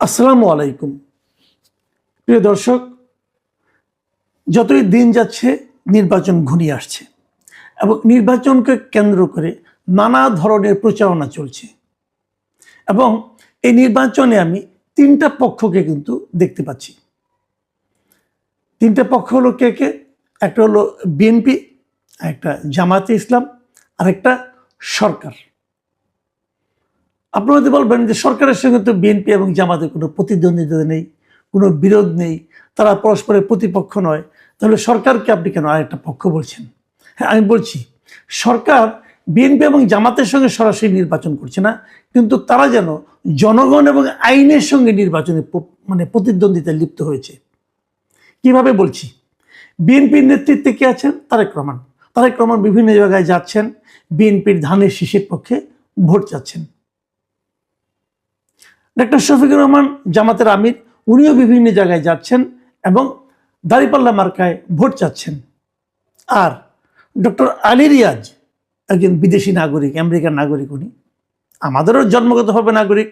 আসসালামু আলাইকুম। প্রিয় দর্শক, যতই দিন যাচ্ছে নির্বাচন ঘনিয়ে আসছে এবং নির্বাচনকে কেন্দ্র করে নানা ধরনের প্রচারণা চলছে এবং এই নির্বাচনে আমি তিনটা পক্ষকে কিন্তু দেখতে পাচ্ছি। তিনটা পক্ষ হলো কে কে? একটা হলো বিএনপি, একটা জামায়াতে ইসলাম, আর একটা সরকার। আপনারা যদি বলবেন যে সরকারের সঙ্গে তো বিএনপি এবং জামাতের কোনো প্রতিদ্বন্দ্বিতা নেই, কোনো বিরোধ নেই, তারা পরস্পরের প্রতিপক্ষ নয়, তাহলে সরকারকে আপনি কেন আরেকটা পক্ষ বলছেন? হ্যাঁ, আমি বলছি সরকার বিএনপি এবং জামাতের সঙ্গে সরাসরি নির্বাচন করছে না, কিন্তু তারা যেন জনগণ এবং আইনের সঙ্গে নির্বাচনে প্রতিদ্বন্দ্বিতায় লিপ্ত হয়েছে। কিভাবে বলছি? বিএনপির নেতৃত্বে কে আছেন? তারেক রহমান। তারেক রহমান বিভিন্ন জায়গায় যাচ্ছেন, বিএনপির ধানের শীষের পক্ষে ভোট চাচ্ছেন। ডক্টর শফিকুর রহমান জামাতের আমির, উনিও বিভিন্ন জায়গায় যাচ্ছেন এবং দাঁড়িপাল্লা মার্কায় ভোট চাচ্ছেন। আর ডক্টর আলী রিয়াজ একজন বিদেশি নাগরিক, আমেরিকার নাগরিক। উনি আমাদেরও জন্মগতভাবে নাগরিক,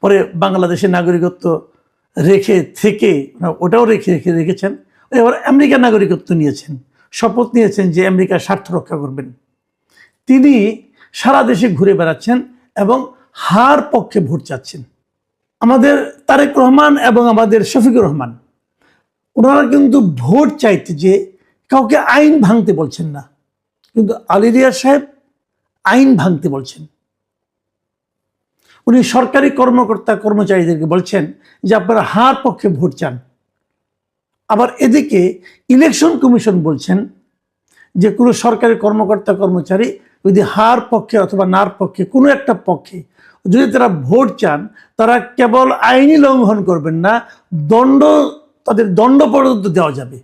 পরে বাংলাদেশের নাগরিকত্ব ওটাও রেখেছেন, এবার আমেরিকার নাগরিকত্ব নিয়েছেন, শপথ নিয়েছেন যে আমেরিকার স্বার্থ রক্ষা করবেন। তিনি সারা দেশে ঘুরে বেড়াচ্ছেন এবং হার পক্ষে ভোট চাচ্ছেন। আমাদের তারেক রহমান এবং আমাদের শফিকুর রহমান, ওনারা কিন্তু ভোট চাইতে যে কাউকে আইন ভাঙতে বলছেন না, কিন্তু আলী রিয়াজ সাহেব আইন ভাঙতে বলছেন। উনি সরকারি কর্মকর্তা কর্মচারীদেরকে বলছেন যে আপনারা হার পক্ষে ভোট চান। আবার এদিকে ইলেকশন কমিশন বলছেন যে কোনো সরকারি কর্মকর্তা কর্মচারী যদি হার পক্ষে অথবা নার পক্ষে কোনো একটা পক্ষে যদি তারা ভোট চান, তারা কেবল আইনি লঙ্ঘন করবেন না, তাদের দণ্ড পর্যন্ত দেওয়া যাবে।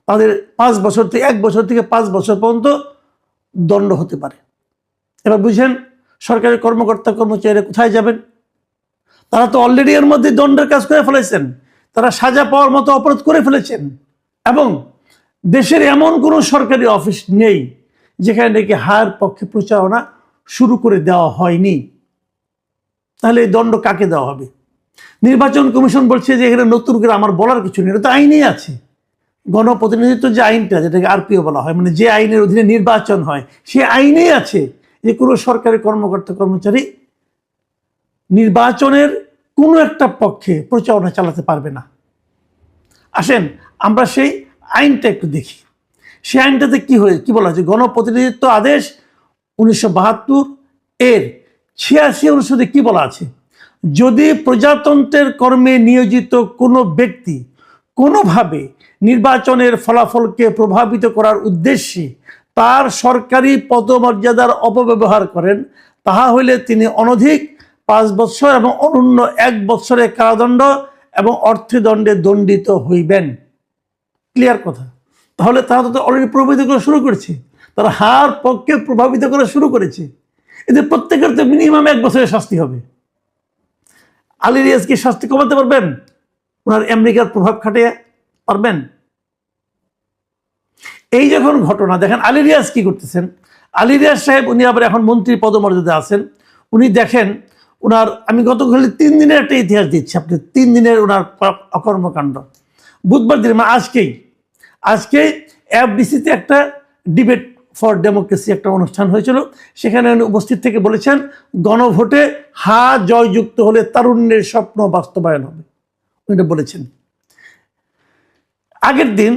তাদের 1 বছর থেকে 5 বছর পর্যন্ত দণ্ড হতে পারে। এবার বুঝেন সরকারি কর্মকর্তা কর্মচারীরা কোথায় যাবেন? তারা তো অলরেডি এর মধ্যে দণ্ডের কাজ করে ফেলেছেন, তারা সাজা পাওয়ার মতো অপরাধ করে ফেলেছেন। এবং দেশের এমন কোনো সরকারি অফিস নেই যেখানে নাকি হার পক্ষে প্রচারণা শুরু করে দেওয়া হয়নি। তাহলে এই দণ্ড কাকে দেওয়া হবে? নির্বাচন কমিশন বলছে যে এখানে নতুন করে আমার বলার কিছু নেই, এটা তো আইনেই আছে। গণপ্রতিনিধিত্ব যে আইনটা, যেটাকে আরপিও বলা হয়, মানে যে আইনের অধীনে নির্বাচন হয়, সে আইনেই আছে যে কোনো সরকারি কর্মকর্তা কর্মচারী নির্বাচনের কোনো একটা পক্ষে প্রচারণা চালাতে পারবে না। আসেন আমরা সেই আইনটা একটু দেখি। সেই আইনটাতে কি বলা হয়েছে? গণপ্রতিনিধিত্ব আদেশ 1972 এর 86 অনুচ্ছেদে কি বলা আছে? যদি প্রজাতন্ত্রের কর্মে নিয়োজিত কোনো ব্যক্তি কোনোভাবে নির্বাচনের ফলাফলকে প্রভাবিত করার উদ্দেশ্যে তার সরকারি পদমর্যাদার অপব্যবহার করেন, তাহা হইলে তিনি অনধিক 5 বৎসর এবং অনূন্য 1 বৎসরের কারাদণ্ড এবং অর্থদণ্ডে দণ্ডিত হইবেন। ক্লিয়ার কথা। তাহলে তারা তো অলরেডি প্রভাবিত করা শুরু করেছে, তারা হার পক্ষে প্রভাবিত করা শুরু করেছে। এদের প্রত্যেকের তো মিনিমাম 1 বছরের শাস্তি হবে। আলী রিয়াজ কি শাস্তি কমাতে পারবেন? ওনার আমেরিকার প্রভাব খাটিয়ে পারবেন? এই যখন ঘটনা দেখেন, আলী রিয়াজ কি করতেছেন? আলী রিয়াজ সাহেব উনি আবার এখন মন্ত্রী পদমর্যাদা আছেন। উনি দেখেন ওনার, আমি গতকাল 3 দিনের একটা ইতিহাস দিচ্ছি আপনি, 3 দিনের ওনার অকর্মকাণ্ড। বুধবার দিন আজকে এফডিসিতে একটা ডিবেট ফর ডেমোক্রেসি একটা অনুষ্ঠান হয়েছিল, সেখানে উনি উপস্থিত থেকে বলেছেন গণভোটে হা জয়যুক্ত হলে তারুণ্যের স্বপ্ন বাস্তবায়ন হবে, উনি বলেছেন। আগের দিন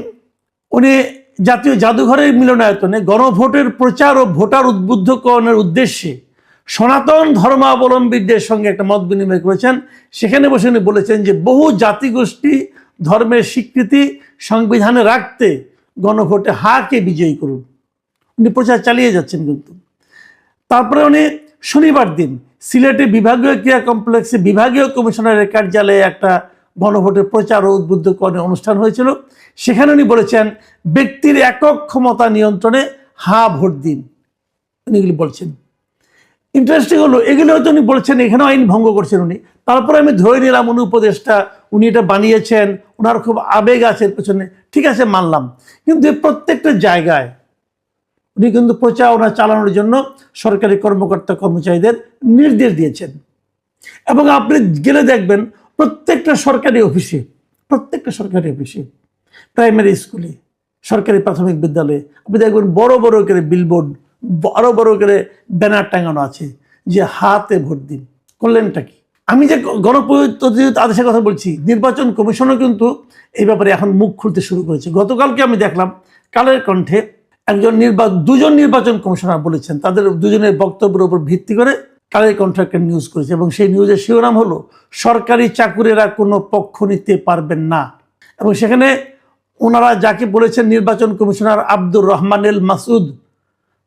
উনি জাতীয় জাদুঘরের মিলনায়তনে গণভোটের প্রচার ও ভোটার উদ্বুদ্ধকরণের উদ্দেশ্যে সনাতন ধর্মাবলম্বীদের সঙ্গে একটা মত বিনিময় করেছেন। সেখানে বসে উনি বলেছেন যে বহু জাতিগোষ্ঠী ধর্মের স্বীকৃতি সংবিধানে রাখতে গণভোটে হাকে বিজয়ী করুন। উনি প্রচার চালিয়ে যাচ্ছেন। কিন্তু তারপরে উনি শনিবার দিন সিলেটে বিভাগীয় ক্রীড়া কমপ্লেক্সে বিভাগীয় কমিশনারের কার্যালয়ে একটা গণভোটের প্রচার ও উদ্বুদ্ধকরণের অনুষ্ঠান হয়েছিল। সেখানে উনি বলেছেন ব্যক্তির একক ক্ষমতা নিয়ন্ত্রণে হা ভোট দিন, উনি এগুলি বলছেন। ইন্টারেস্টিং হলো এগুলো হয়তো উনি বলছেন, এখানেও আইন ভঙ্গ করছেন উনি। তারপরে আমি ধরে নিলাম উনি উপদেষ্টা, উনি এটা বানিয়েছেন, ওনার খুব আবেগ আছে পেছনে, ঠিক আছে মানলাম। কিন্তু প্রত্যেকটা জায়গায় উনি কিন্তু প্রচারণা চালানোর জন্য সরকারি কর্মকর্তা কর্মচারীদের নির্দেশ দিয়েছেন। এবং আপনি গেলে দেখবেন প্রত্যেকটা সরকারি অফিসে, প্রাইমারি স্কুলে, সরকারি প্রাথমিক বিদ্যালয়ে আপনি দেখবেন বড় বড় করে বিলবোর্ড, বড় বড় করে ব্যানার টাঙানো আছে যে হাতে ভোট দিন। করলেনটা কি? আমি যে গণপ্রতিনিধিত্ব আদেশের কথা বলছি, নির্বাচন কমিশনও কিন্তু এই ব্যাপারে এখন মুখ খুলতে শুরু করেছে। গতকালকে আমি দেখলাম কালের কণ্ঠে দুজন নির্বাচন কমিশনার বলেছেন, তাদের দুজনের বক্তব্যের উপর ভিত্তি করে কালের কণ্ঠ একটা নিউজ করেছে, এবং সেই নিউজের শিরোনাম হলো সরকারি চাকুরেরা কোনো পক্ষ নিতে পারবেন না। এবং সেখানে ওনারা যাকে বলেছেন নির্বাচন কমিশনার আব্দুর রহমানুল মাসুদ,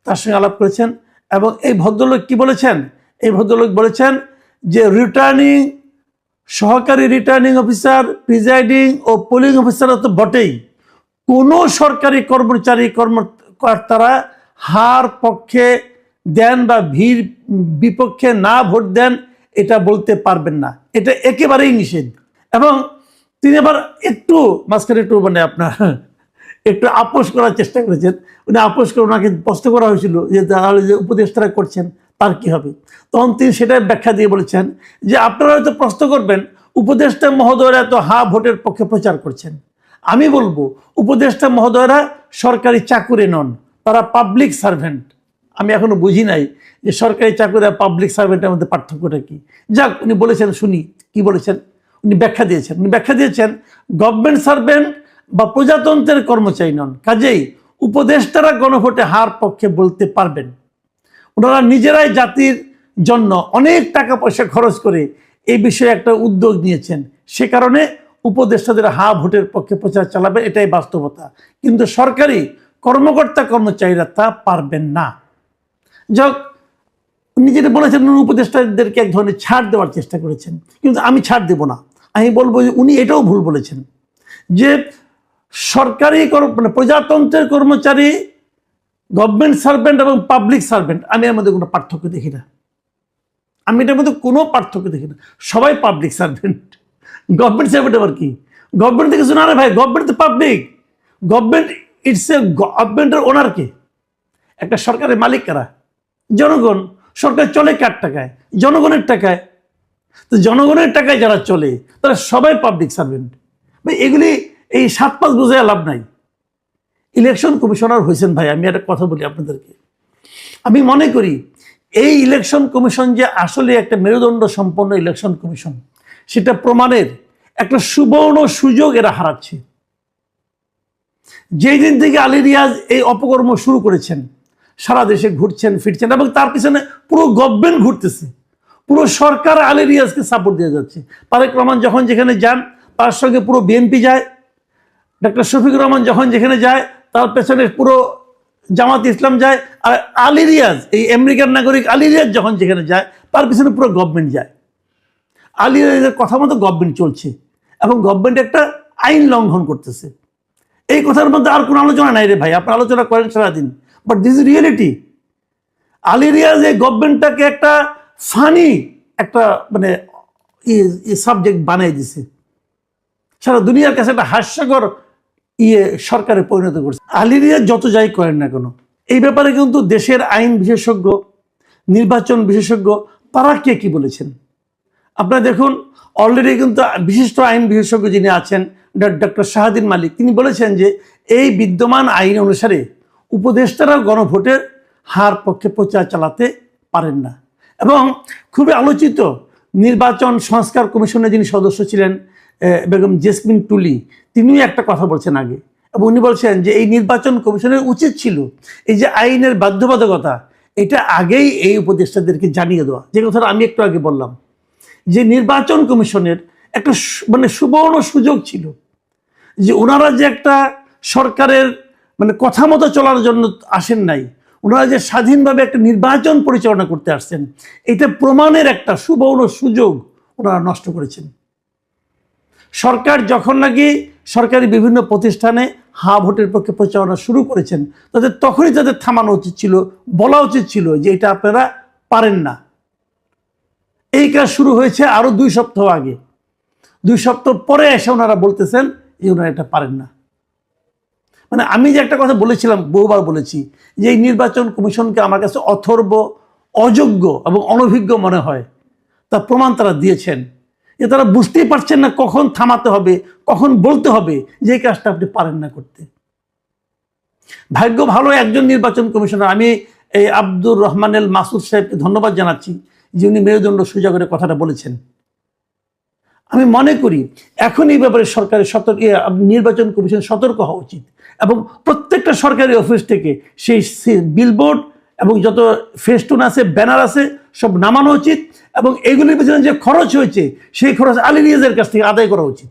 তার সঙ্গে আলাপ করেছেন। এবং এই ভদ্রলোক কি বলেছেন? এই ভদ্রলোক বলেছেন যে সহকারী রিটার্নিং অফিসার, প্রিজাইডিং ও পোলিং অফিসার তো বটেই, কোনো সরকারি কর্মকর্তারা হার পক্ষে দেন বা ভিড় বিপক্ষে না ভোট দেন এটা বলতে পারবেন না, এটা একেবারেই নিষেধ। এবং তিনি আবার একটু মাঝখানে একটু আপোষ করার চেষ্টা করেছেন। উনি আপোষ করে ওনাকে প্রশ্ন করা হয়েছিল যে তাহলে যে উপদেষ্টারা করছেন তার কি হবে, তখন তিনি সেটাই ব্যাখ্যা দিয়ে বলেছেন যে আপনারা হয়তো প্রশ্ন করবেন উপদেষ্টা মহোদয়রা তো ভোটের পক্ষে প্রচার করছেন। আমি বলবো উপদেষ্টা মহোদয়রা সরকারি চাকুরে নন, তারা পাবলিক সার্ভেন্ট। আমি এখনো বুঝি নাই যে সরকারি চাকুরি আর পাবলিক সার্ভেন্টের মধ্যে পার্থক্যটা কি। যাক, উনি বলেছেন, শুনি কি বলেছেন। উনি ব্যাখ্যা দিয়েছেন গভর্নমেন্ট সার্ভেন্ট বা প্রজাতন্ত্রের কর্মচারী নন, কাজেই উপদেষ্টারা গণভোটে হার পক্ষে বলতে পারবেন। ওনারা নিজেরাই জাতির জন্য অনেক টাকা পয়সা খরচ করে এই বিষয়ে একটা উদ্যোগ নিয়েছেন, সে কারণে উপদেষ্টাদের ভোটের পক্ষে প্রচার চালাবে, এটাই বাস্তবতা। কিন্তু সরকারি কর্মচারীরা তা পারবেন না। যাক, উনি যেটা বলেছেন উপদেষ্টাদেরকে এক ধরনের ছাড় দেওয়ার চেষ্টা করেছেন, কিন্তু আমি ছাড় দেব না। আমি বলবো যে উনি এটাও ভুল বলেছেন যে সরকারি প্রজাতন্ত্রের কর্মচারী, গভর্নমেন্ট সার্ভেন্ট এবং পাবলিক সার্ভেন্ট, আমি এর মধ্যে কোনো পার্থক্য দেখি না। সবাই পাবলিক সার্ভেন্ট। গভর্নমেন্ট সার্ভেন্ট আবার কি? গভর্নমেন্ট থেকে শোনা ভাই, গভর্নমেন্ট তো পাবলিক। গভর্নমেন্ট গভর্নমেন্টের ওনার কে? একটা সরকারের মালিক কারা? জনগণ। সরকার চলে কার টাকায়? জনগণের টাকায়। তো জনগণের টাকায় যারা চলে তারা সবাই পাবলিক সার্ভেন্ট। ভাই এগুলি এই 7-5 বোঝায় লাভ নাই। ইলেকশন কমিশনার হয়েছেন ভাই, আমি একটা কথা বলি আপনাদেরকে, আমি মনে করি এই ইলেকশন কমিশন যে আসলে একটা মেরুদণ্ড সম্পন্ন ইলেকশন কমিশন, সেটা প্রমাণের একটা সুবর্ণ সুযোগ এরা হারাচ্ছে। যেই দিন থেকে আলী রিয়াজ এই অপকর্ম শুরু করেছেন, সারা দেশে ঘুরছেন ফিরছেন, এবং তার পিছনে পুরো গভর্নমেন্ট ঘুরতেছে, পুরো সরকার আলী রিয়াজকে সাপোর্ট দিয়ে যাচ্ছে। তারেক রহমান যখন যেখানে যান তার সঙ্গে পুরো বিএনপি যায়, ডক্টর শফিকুর রহমান যখন যেখানে যায় তার পেছনে পুরো জামাত ইসলাম যায়, আর আলী রিয়াজ, এই আমেরিকার নাগরিক আলী রিয়াজ যখন যেখানে যায় তার পিছনে পুরো গভর্নমেন্ট যায়। আলী রিয়াজের কথা মতো গভর্নমেন্ট চলছে, এবং গভর্নমেন্ট একটা আইন লঙ্ঘন করতেছে। এই কথার মধ্যে আর কোনো আলোচনা নাই রে ভাই, আপনার আলোচনা করেন সারাদিন, but this is reality. Ali Riaz এই গভর্নমেন্টটাকে একটা ফানি একটা সাবজেক্ট বানিয়ে দিছে, সারা দুনিয়ার কাছে একটা হাস্যকর সরকারে পরিণত করছে। আলী রিয়াজ যত যাই করেন না কেন, এই ব্যাপারে কিন্তু দেশের আইন বিশেষজ্ঞ, নির্বাচন বিশেষজ্ঞ, তারা কে কি বলেছেন আপনারা দেখুন। অলরেডি কিন্তু বিশিষ্ট আইন বিশেষজ্ঞ যিনি আছেন ডক্টর শাহাদিন মালিক, তিনি বলেছেন যে এই বিদ্যমান আইন অনুসারে উপদেষ্টারা গণভোটের হার পক্ষে প্রচার চালাতে পারেন না। এবং খুবই আলোচিত নির্বাচন সংস্কার কমিশনের যিনি সদস্য ছিলেন বেগম জেসমিন টুলি, তিনিও একটা কথা বলছেন আগে, এবং উনি বলছেন যে এই নির্বাচন কমিশনের উচিত ছিল এই যে আইনের বাধ্যবাধকতা, এটা আগেই এই উপদেষ্টাদেরকে জানিয়ে দেওয়া। যে কথাটা আমি একটু আগে বললাম, যে নির্বাচন কমিশনের একটা সুবর্ণ সুযোগ ছিল যে ওনারা যে একটা সরকারের কথা মতো চলার জন্য আসেন নাই, ওনারা যে স্বাধীনভাবে একটা নির্বাচন পরিচালনা করতে আসছেন, এটা প্রমাণের একটা সুবর্ণ সুযোগ ওনারা নষ্ট করেছেন। সরকার যখন নাকি সরকারি বিভিন্ন প্রতিষ্ঠানে ভোটের পক্ষে প্রচারণা শুরু করেছেন, তখনই তাদের থামানো উচিত ছিল, বলা উচিত ছিল যে এটা আপনারা পারেন না। এই কাজ শুরু হয়েছে আরো 2 সপ্তাহ আগে। 2 সপ্তাহ পরে এসে ওনারা বলতেছেন যে ওনারা এটা পারেন না। আমি যে একটা কথা বলেছিলাম, বহুবার বলেছি, যে এই নির্বাচন কমিশনকে আমার কাছে অথর্ব, অযোগ্য এবং অনভিজ্ঞ মনে হয়, তার প্রমাণ তারা দিয়েছেন। যে তারা বুঝতেই পারছেন না কখন থামাতে হবে, কখন বলতে হবে যে এই কাজটা আপনি পারেন না করতে। ভাগ্য ভালো একজন নির্বাচন কমিশনার, আমি এই আব্দুর রহমানুল মাসুদ সাহেবকে ধন্যবাদ জানাচ্ছি যে উনি মেরুদণ্ড সোজা করে কথাটা বলেছেন। আমি মনে করি এখন এই ব্যাপারে সরকারের নির্বাচন কমিশন সতর্ক হওয়া উচিত এবং প্রত্যেকটা সরকারি অফিস থেকে সেই বিলবোর্ড এবং যত ফেস্টুন আছে, ব্যানার আছে, সব নামানো উচিত এবং এগুলির পিছনে যে খরচ হয়েছে সেই খরচ আলী রিয়াজের কাছ থেকে আদায় করা উচিত।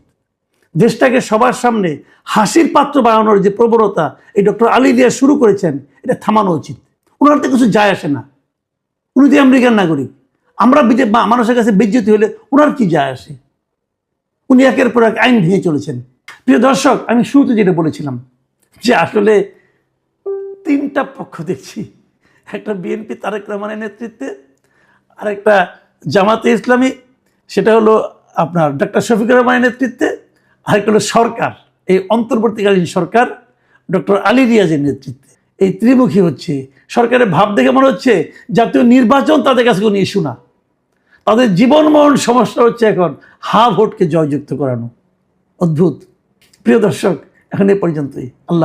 দেশটাকে সবার সামনে হাসির পাত্র বানানোর যে প্রবণতা এই ডক্টর আলী রিয়াজ শুরু করেছেন, এটা থামানো উচিত। ওনার তো কিছু যায় আসে না, উনি তো আমেরিকান নাগরিক। আমরা মানুষের কাছে বেজ্জতি হলে ওনার কি যায় আসে? উনি একের পর এক আইন ভেঙে চলেছেন। প্রিয় দর্শক, আমি শুরুতে যেটা বলেছিলাম যে আসলে তিনটা পক্ষ দেখছি, একটা বিএনপি তারেক রহমানের নেতৃত্বে, আরেকটা জামাতে ইসলামী সেটা হলো আপনার ডক্টর শফিকুর রহমানের নেতৃত্বে, আরেকটা হলো সরকার, এই অন্তর্বর্তীকালীন সরকার ডক্টর আলী রিয়াজের নেতৃত্বে। এই ত্রিমুখী হচ্ছে সরকারের ভাব দেখে মনে হচ্ছে জাতীয় নির্বাচন তাদের কাছে কোনো ইস্যু না। তাদের জীবনমরণ সমস্যা হচ্ছে এখন হা ভোটকে জয়যুক্ত করানো। অদ্ভুত। প্রিয় দর্শক, এখন এ পর্যন্তই। আল্লাহ।